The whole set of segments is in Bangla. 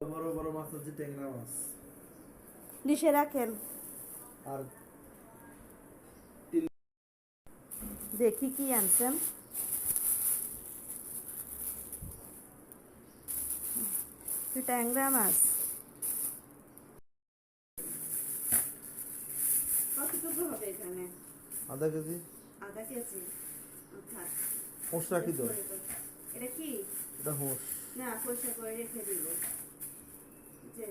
বড় বড় মাছ হচ্ছে ট্যাংরা মাছ। ডিশে রাখেন। আর দেখি কি আনছেন। ট্যাংরা মাছ কতটুকু হবে এখানে? আধা কেজি। আধা কেজি। থাক। হোস রাখি দাও। এটা কি? এটা হোস। না, পয়সা করে রেখে দিব। যে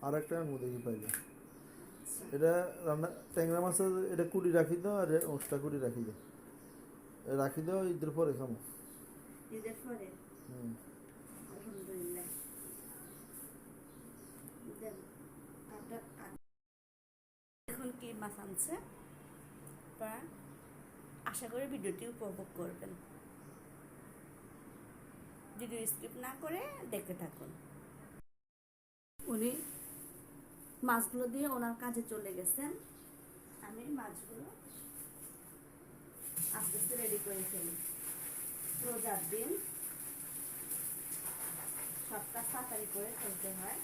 আর একটা আনবো দেখি পাইলে। আচ্ছা। এটা রান্না ট্যাংরা মাছের এটা কুড়ি রাখি দাও আর হোসটা কুড়ি রাখি দাও। রাখি দাও ঈদের পরে খামো। ঈদের পরে? হুম। আলহামদুলিল্লাহ। দেন। এখন কি মাছ আনছে? আপনারা আশা করি ভিডিওটি উপভোগ করবেন। ভিডিও স্কিপ না করে দেখতে থাকুন। উনি মাছগুলো দিয়ে ওনার কাজে চলে গেছেন। আমি মাছগুলো আস্তে আস্তে রেডি করে ফেলি। রোজার দিন সব কাজ তাড়াতাড়ি করে ফেলতে হয়।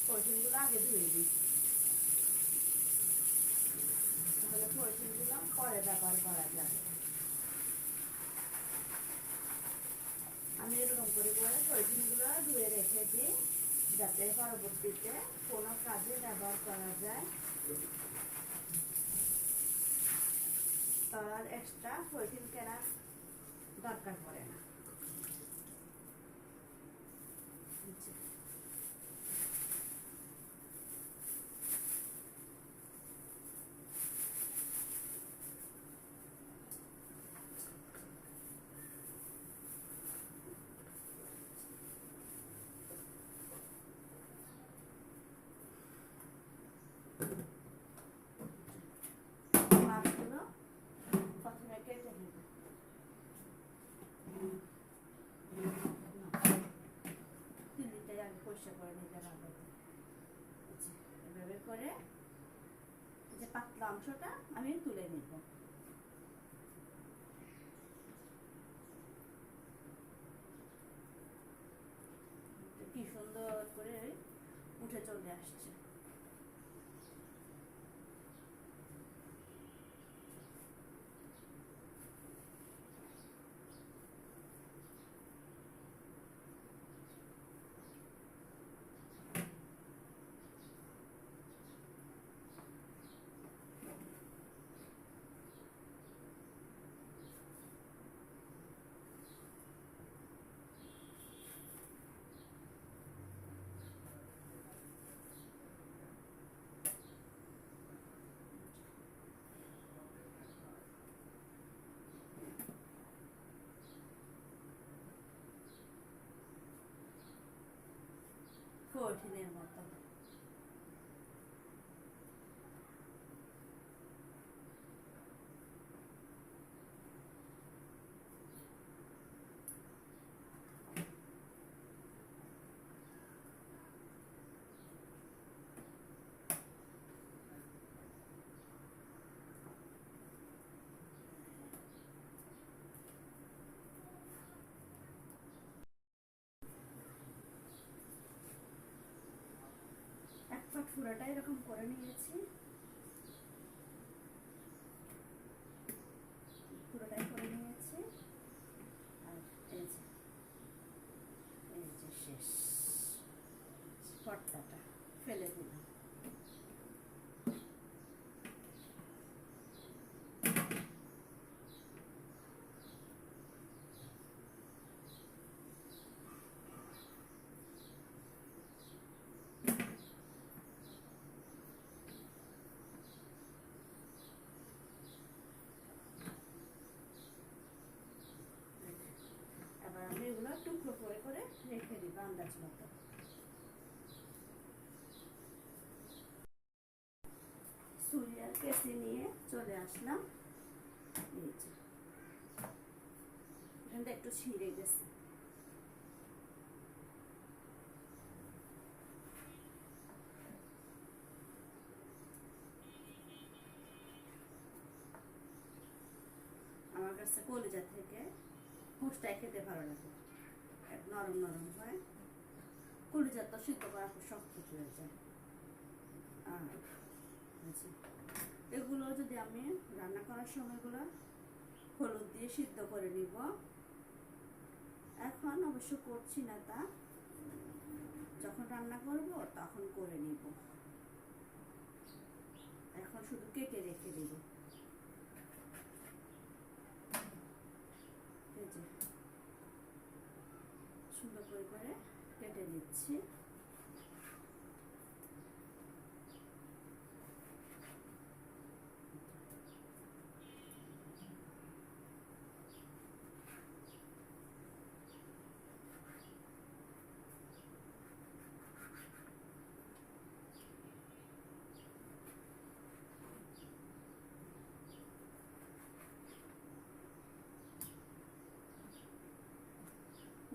পলিথিনগুলো আগে ধুয়ে দিই, তাহলে পলিথিনগুলো পরে ব্যবহার করা যাবে। আমি এরকম করে পলিথিনগুলো ধুয়ে রেখে দিই, যাতে পরবর্তীতে কোনো কাজে ব্যবহার করা যায়। তার এক্সট্রা পলিথিন কেনার দরকার পড়ে না। মাছগুলো প্রথমে কেটে নেব। তিনটাই আগে পরিষ্কার করে নিতে হবে। এভাবে করে যে পাতলা অংশটা আমি তুলে নিব। কি সুন্দর করে উঠে চলে আসছে। কঠিনের মতো। এক পাট পুরোটা এরকম করে নিয়েছি। পুরোটাই করে নিয়েছি। আর এই যে শেষ পর্দাটা ফেলে দিলাম। এবার আমি এগুলো টুকরো করে করে রেখে দিব আন্দাজ মতো। ছুরি আর কেসি নিয়ে চলে আসলাম। এই যে এখানটা একটু ছিঁড়ে গেছে। আমার কাছে কলিজা থেকে হুঁসটাই খেতে ভালো লাগে, নরম নরম হয়। কলিজা তো সিদ্ধ করা খুব শক্ত হয়ে যায়। আর এগুলো যদি আমি রান্না করার সময়গুলো হলুদ দিয়ে সিদ্ধ করে নিব। এখন অবশ্য করছি না তা, যখন রান্না করব তখন করে নিব। এখন শুধু কেটে রেখে দিব। সুন্দর করে কেটে নিচ্ছি।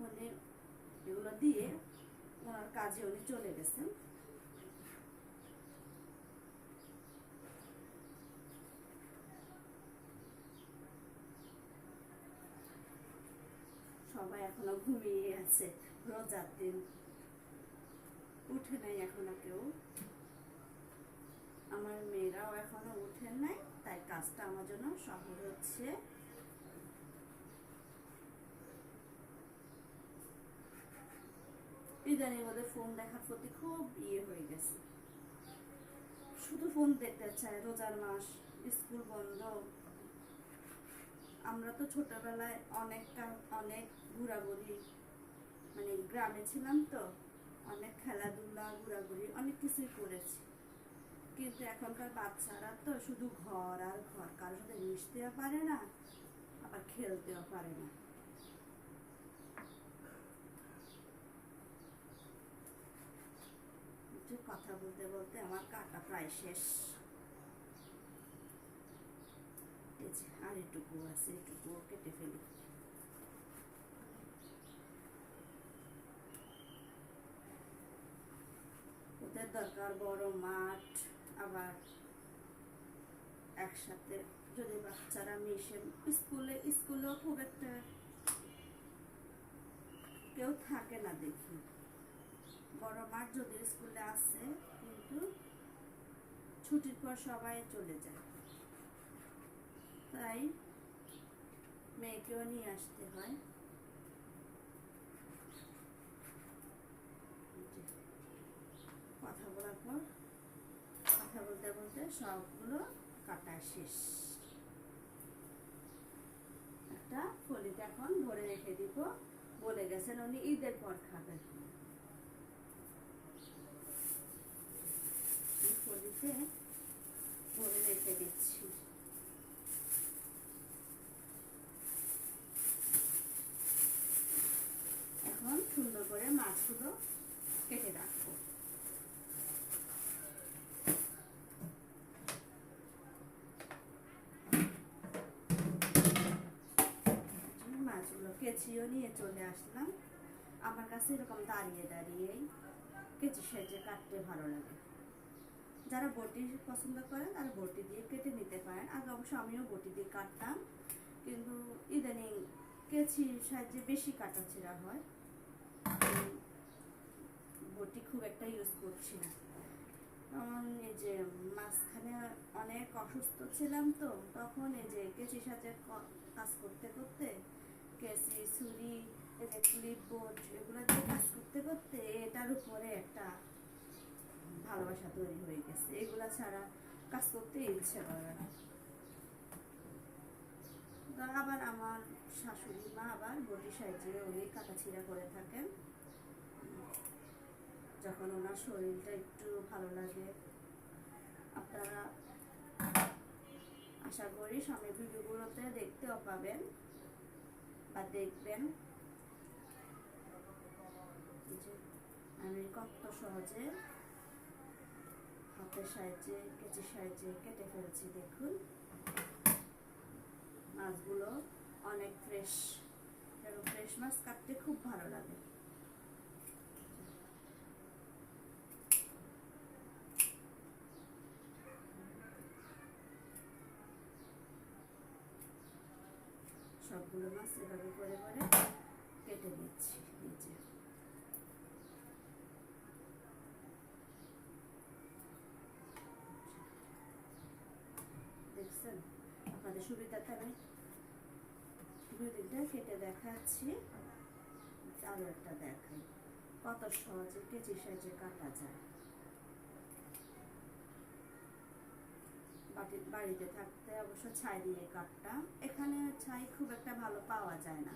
উনি এগুলো দিয়ে ওনার কাজে উনি চলে গেছেন। সবাই এখনো ঘুমিয়ে আছে, রোজার দিন, উঠে নাই এখনো কেউ। আমার মেয়েরাও এখনো উঠে নাই, তাই কাজটা আমার জন্য সহজ হচ্ছে। ইদানিং ওদের ফোন দেখার প্রতি খুব হয়ে গেছে, শুধু ফোন দেখতে চায়। রোজার মাস, স্কুল বন্ধ। আমরা তো ছোটবেলায় অনেক ঘোরাঘুরি, মানে গ্রামে ছিলাম তো, অনেক খেলাধুলা, ঘোরাঘুরি, অনেক কিছুই করেছি। কিন্তু এখনকার বাচ্চারা তো শুধু ঘর আর ঘর, কারোর সাথে মিশতেও পারে না, আবার খেলতেও পারে না। কথা বলতে বলতে আমার কাটা প্রায় শেষ। আর এটুকু আছে, এটুকু কেটে ফেলি। ওদের দরকার বড় মাঠ, আবার একসাথে যদি বাচ্চারা মিশে। স্কুলেও খুব একটা কেউ থাকে না দেখি। বড় মাঠ যদি স্কুলে আসে, কিন্তু ছুটির পর সবাই চলে যায়, তাই মেয়েকেও নিয়ে আসতে হয়। কথা বলার পর কথা বলতে বলতে সবগুলো কাটা শেষ। একটা ফলিতে এখন ভরে রেখে দিব। বলে গেছেন উনি ঈদের পর খাবেন। ফলিতে ভরে রেখে দিচ্ছি। এখন সুন্দর করে মাছগুলো কেটে রাখবো। মাছগুলো কেচিও নিয়ে চলে আসলাম। আমার কাছে এরকম দাঁড়িয়ে দাঁড়িয়েই কেচি সেজে কাটতে ভালো লাগে। যারা বটি পছন্দ করেন তারা বটি দিয়ে কেটে নিতে পারেন। আগে অবশ্য আমিও বটি দিয়ে কাটতাম, কিন্তু ইদানিং কেচির সাহায্যে বেশি কাটাছেঁড়া হয়, বটি খুব একটা ইউজ করছি না। কারণ এই যে মাঝখানে অনেক অসুস্থ ছিলাম, তো তখন এই যে কেচির সাথে কাজ করতে করতে, কেচি, ছুরি, এই যে ক্লিপ বোর্ড, এগুলো দিয়ে কাজ করতে করতে এটার উপরে একটা ভালোবাসা তৈরি হয়ে গেছে। এগুলা ছাড়া কাজ করতে ইচ্ছে করে না। আবার আমার শাশুড়ি মা আবার বটি সাহায্যে উনি কাটাছিড়া করে থাকেন যখন ওনার শরীরটা একটু ভালো লাগে। আপনারা আশা করি সামনের ভিডিওগুলোতে দেখতেও পাবেন বা দেখবেন আমি কত সহজে হাতের সাহায্যে, কেচির সাহায্যে কেটে ফেলছি। দেখুন মাছগুলো অনেক ফ্রেশ, এবং ফ্রেশ মাছ কাটতে খুব ভালো লাগে। সবগুলো মাছ এভাবে করে করে কেটে দিচ্ছি নিচে। সুবিধাতে আমি 2-3টা কেটে দেখাচ্ছি। আরো একটা দেখাই কত সহজে কেচি সাইজে কাটা যায়। বাড়িতে থাকতে অবশ্য ছাই দিয়ে কাটতাম, এখানে ছাই খুব একটা ভালো পাওয়া যায় না।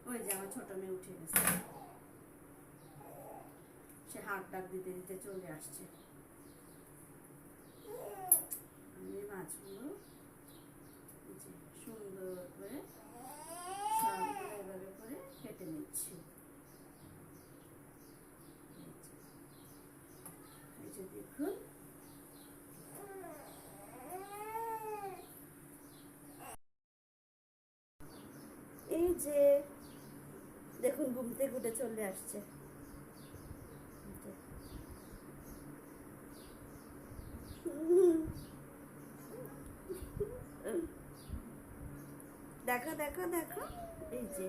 ওই যে আমার ছোট মেয়ে উঠে গেছে, সে হাত ডাক দিতে দিতে চলে আসছে। আমি মাছগুলো সুন্দর করে সবগুলো এভাবে করে কেটে নিচ্ছি। এই যে দেখুন, এই যে দেখুন ঘুম থেকে উঠে চলে আসছে। দেখো দেখো দেখো, এই যে